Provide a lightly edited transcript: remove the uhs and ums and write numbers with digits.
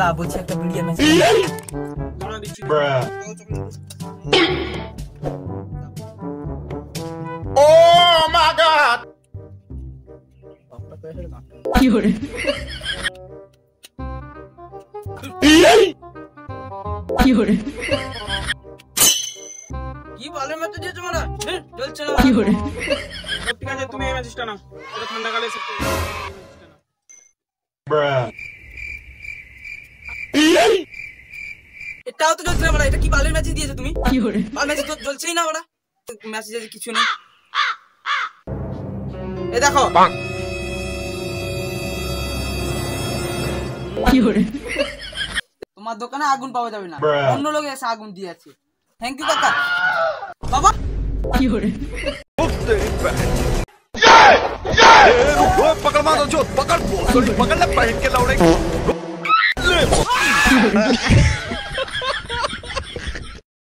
দাদা বলছি একটা বিড়িয়ার ম্যাচ দাঁড়া দিচ্ছি। Oh my god! কি করে কি করে কি বলে ম্যাচ দিয়েছো তোমরা? চলছে না। কি করে ঠিক আছে তুমি এই ম্যাচটা নাও। এটা ঠান্ডা কালে এসে Bruh. এটাও তো চলছে না বড়া। এটা কি বালের ম্যাচ দিয়েছো তুমি? কি করে বাল ম্যাচ তো চলছেই না বড়া। ম্যাচ যে কিছু নেই। এই দেখো কি করে তোমার দোকানে আগুন পাওয়া যাবে না। Bruh. অন্য লোক এসে আগুন দিয়ে আছে। থ্যাংক ইউ কাকা। বাবা কি করে पकड़ मारो जो पकड़ पकड़ ले पहन के लौड़े